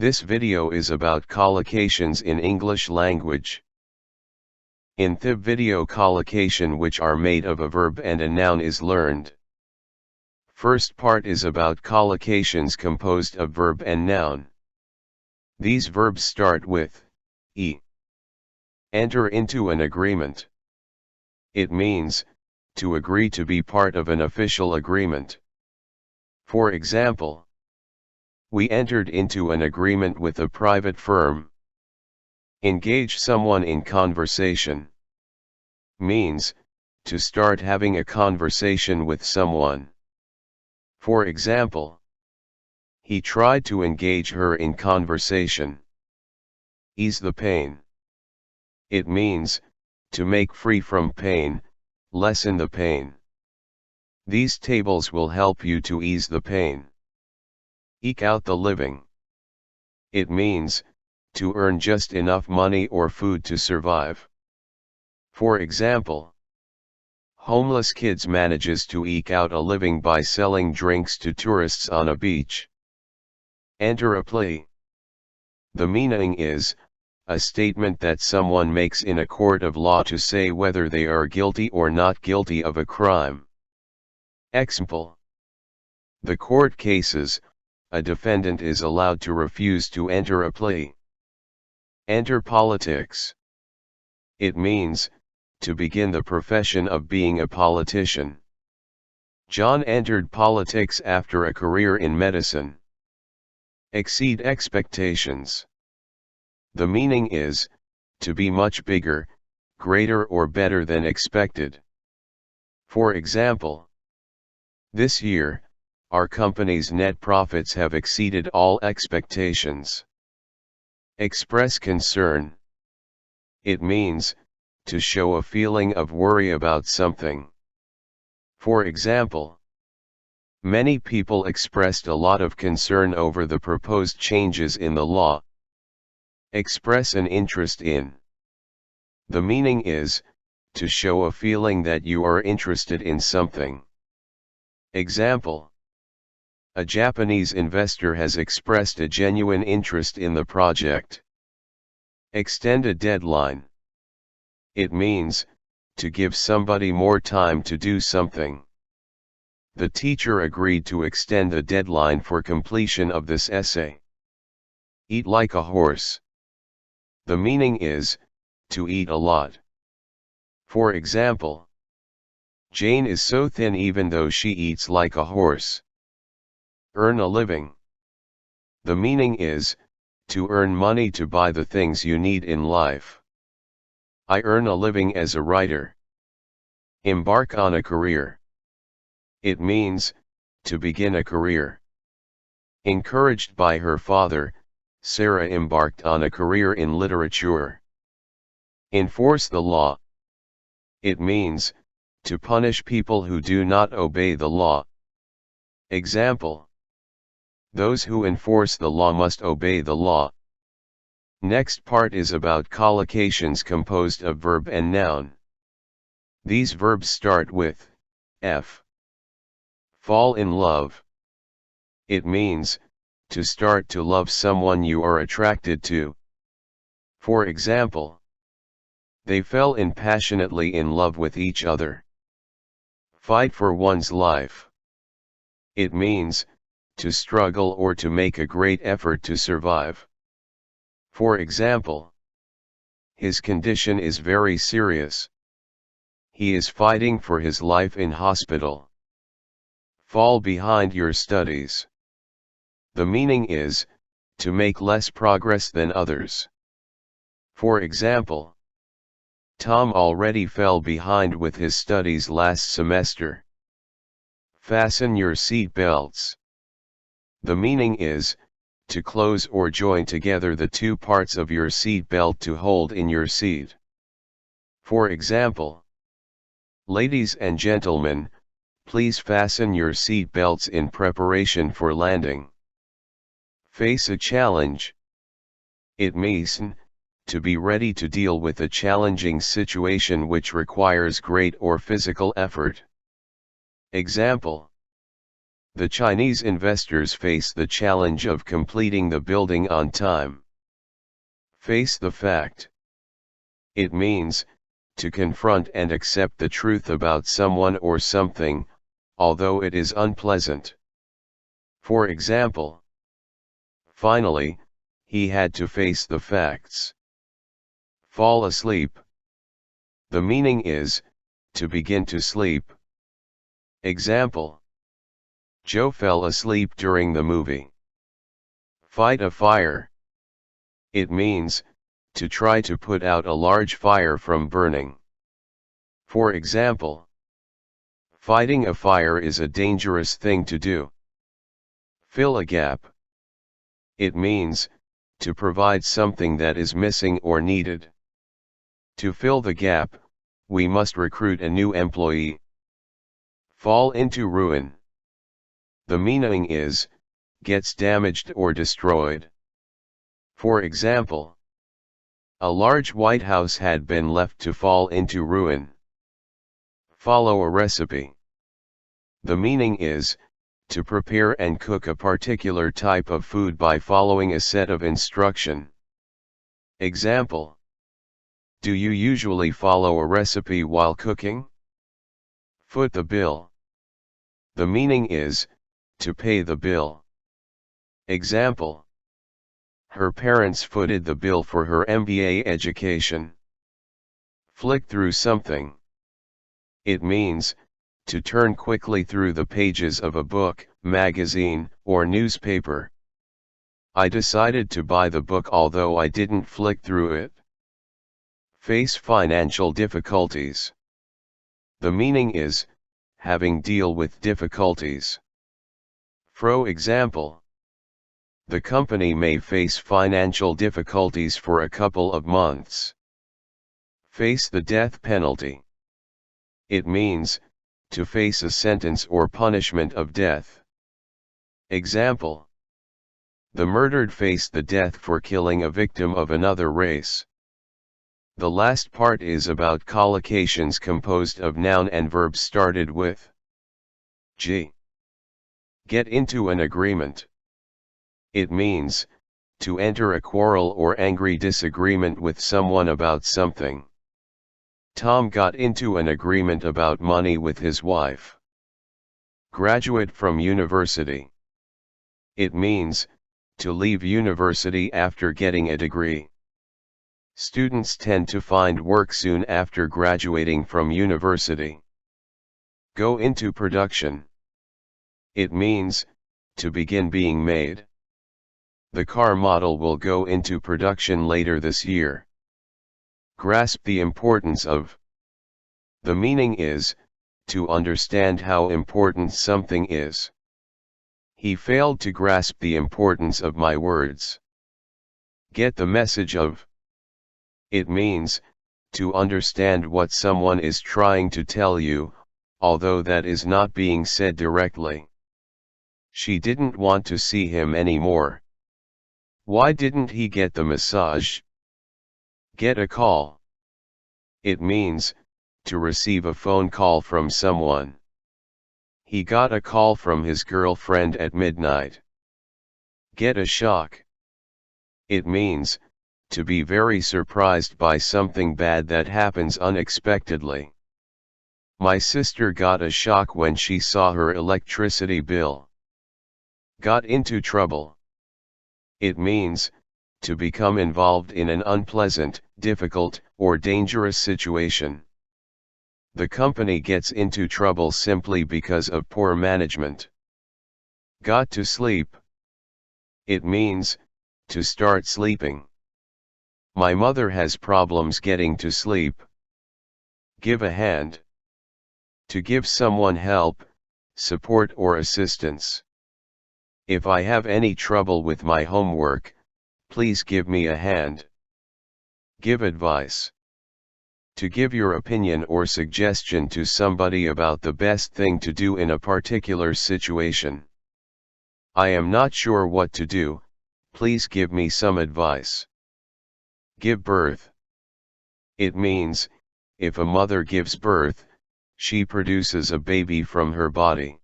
This video is about collocations in English language. In this video, collocation which are made of a verb and a noun is learned. First part is about collocations composed of verb and noun. These verbs start with e. Enter into an agreement. It means to agree to be part of an official agreement. For example, we entered into an agreement with a private firm. Engage someone in conversation means to start having a conversation with someone. For example, he tried to engage her in conversation. Ease the pain. It means to make free from pain, lessen the pain. These tables will help you to ease the pain. Eke out the living. It means to earn just enough money or food to survive. For example, homeless kids manages to eke out a living by selling drinks to tourists on a beach. Enter a plea. The meaning is a statement that someone makes in a court of law to say whether they are guilty or not guilty of a crime. Example: the court cases, a defendant is allowed to refuse to enter a plea. Enter politics. It means to begin the profession of being a politician. John entered politics after a career in medicine. Exceed expectations. The meaning is to be much bigger, greater or better than expected. For example, this year, our company's net profits have exceeded all expectations. Express concern. It means to show a feeling of worry about something. For example, many people expressed a lot of concern over the proposed changes in the law. Express an interest in. The meaning is to show a feeling that you are interested in something. Example: a Japanese investor has expressed a genuine interest in the project. Extend a deadline. It means to give somebody more time to do something. The teacher agreed to extend the deadline for completion of this essay. Eat like a horse. The meaning is to eat a lot. For example, Jane is so thin even though she eats like a horse. Earn a living. The meaning is to earn money to buy the things you need in life. I earn a living as a writer. Embark on a career. It means to begin a career. Encouraged by her father, Sarah embarked on a career in literature. Enforce the law. It means to punish people who do not obey the law. Example: those who enforce the law must obey the law. Next part is about collocations composed of verb and noun. These verbs start with f. Fall in love. It means to start to love someone you are attracted to. For example, they fell passionately in love with each other. Fight for one's life. It means to struggle or to make a great effort to survive. For example, his condition is very serious. He is fighting for his life in hospital. Fall behind your studies. The meaning is to make less progress than others. For example, Tom already fell behind with his studies last semester. Fasten your seat belts. The meaning is to close or join together the two parts of your seat belt to hold in your seat. For example, ladies and gentlemen, please fasten your seat belts in preparation for landing. Face a challenge. It means to be ready to deal with a challenging situation which requires great or physical effort. Example: The Chinese investors face the challenge of completing the building on time. Face the fact. It means, to confront and accept the truth about someone or something, although it is unpleasant. For example, finally, he had to face the facts. Fall asleep. The meaning is, to begin to sleep. Example: Joe fell asleep during the movie. Fight a fire. It means, to try to put out a large fire from burning. For example, fighting a fire is a dangerous thing to do. Fill a gap. It means, to provide something that is missing or needed. To fill the gap, we must recruit a new employee. Fall into ruin. The meaning is, gets damaged or destroyed. For example, a large White House had been left to fall into ruin. Follow a recipe. The meaning is, to prepare and cook a particular type of food by following a set of instruction. Example: do you usually follow a recipe while cooking? Foot the bill. The meaning is, to pay the bill. Example: her parents footed the bill for her MBA education. Flick through something. It means, to turn quickly through the pages of a book, magazine, or newspaper. I decided to buy the book although I didn't flick through it. Face financial difficulties. The meaning is, having deal with difficulties. For example, the company may face financial difficulties for a couple of months. Face the death penalty. It means, to face a sentence or punishment of death. Example: the murdered face the death for killing a victim of another race. The last part is about collocations composed of noun and verb started with G. Get into an agreement. It means, to enter a quarrel or angry disagreement with someone about something. Tom got into an agreement about money with his wife. Graduate from university. It means, to leave university after getting a degree. Students tend to find work soon after graduating from university. Go into production. It means, to begin being made. The car model will go into production later this year. Grasp the importance of. The meaning is, to understand how important something is. He failed to grasp the importance of my words. Get the message of. It means, to understand what someone is trying to tell you, although that is not being said directly. She didn't want to see him anymore. Why didn't he get the massage? Get a call. It means, to receive a phone call from someone. He got a call from his girlfriend at midnight. Get a shock. It means, to be very surprised by something bad that happens unexpectedly. My sister got a shock when she saw her electricity bill. Got into trouble. It means, to become involved in an unpleasant, difficult, or dangerous situation. The company gets into trouble simply because of poor management. Got to sleep. It means, to start sleeping. My mother has problems getting to sleep. Give a hand. To give someone help, support or assistance. If I have any trouble with my homework, please give me a hand. Give advice. To give your opinion or suggestion to somebody about the best thing to do in a particular situation. I am not sure what to do, please give me some advice. Give birth. It means, if a mother gives birth, she produces a baby from her body.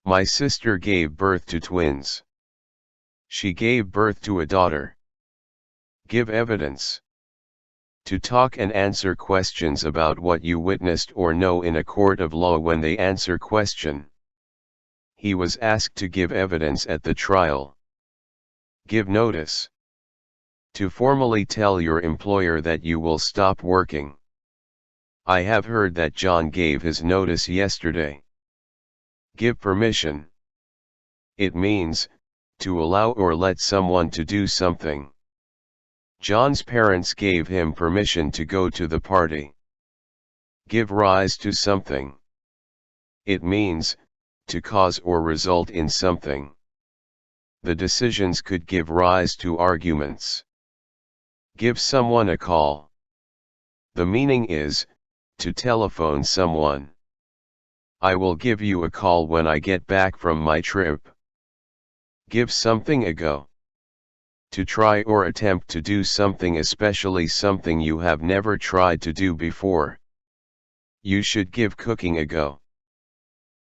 My sister gave birth to twins. She gave birth to a daughter. Give evidence. To talk and answer questions about what you witnessed or know in a court of law when they answer question. He was asked to give evidence at the trial. Give notice. To formally tell your employer that you will stop working. I have heard that John gave his notice yesterday. Give permission. It means, to allow or let someone to do something. John's parents gave him permission to go to the party. Give rise to something. It means, to cause or result in something. The decisions could give rise to arguments. Give someone a call. The meaning is, to telephone someone. I will give you a call when I get back from my trip. Give something a go. To try or attempt to do something, especially something you have never tried to do before. You should give cooking a go.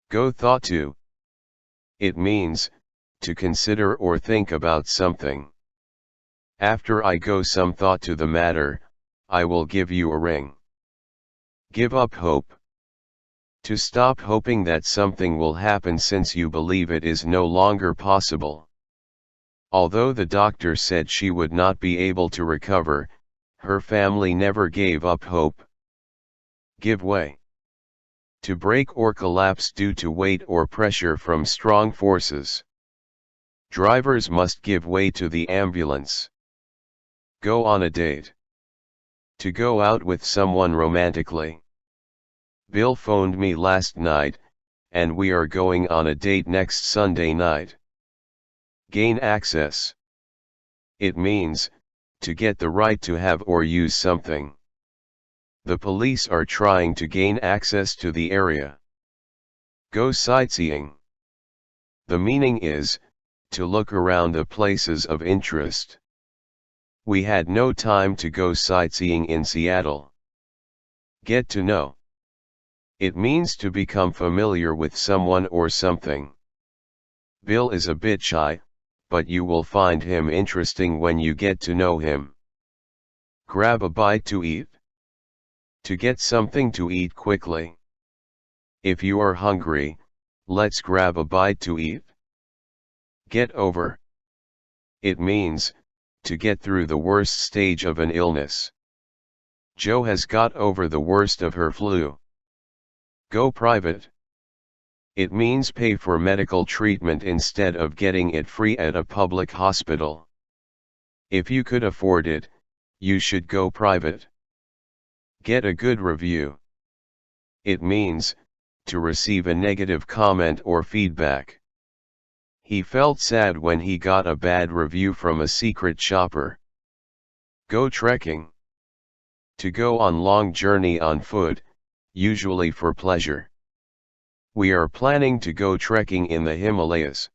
Go thought to. It means, to consider or think about something. After I go some thought to the matter, I will give you a ring. Give up hope. To stop hoping that something will happen since you believe it is no longer possible. Although the doctor said she would not be able to recover, her family never gave up hope. Give way. To break or collapse due to weight or pressure from strong forces. Drivers must give way to the ambulance. Go on a date. To go out with someone romantically. Bill phoned me last night, and we are going on a date next Sunday night. Gain access. It means, to get the right to have or use something. The police are trying to gain access to the area. Go sightseeing. The meaning is, to look around the places of interest. We had no time to go sightseeing in Seattle. Get to know. It means to become familiar with someone or something. Bill is a bit shy, but you will find him interesting when you get to know him. Grab a bite to eat. To get something to eat quickly. If you are hungry, let's grab a bite to eat. Get over. It means, to get through the worst stage of an illness. Joe has got over the worst of her flu. Go private. It means pay for medical treatment instead of getting it free at a public hospital. If you could afford it, you should go private. Get a good review. It means, to receive a negative comment or feedback. He felt sad when he got a bad review from a secret shopper. Go trekking. To go on long journey on foot, usually for pleasure. We are planning to go trekking in the Himalayas.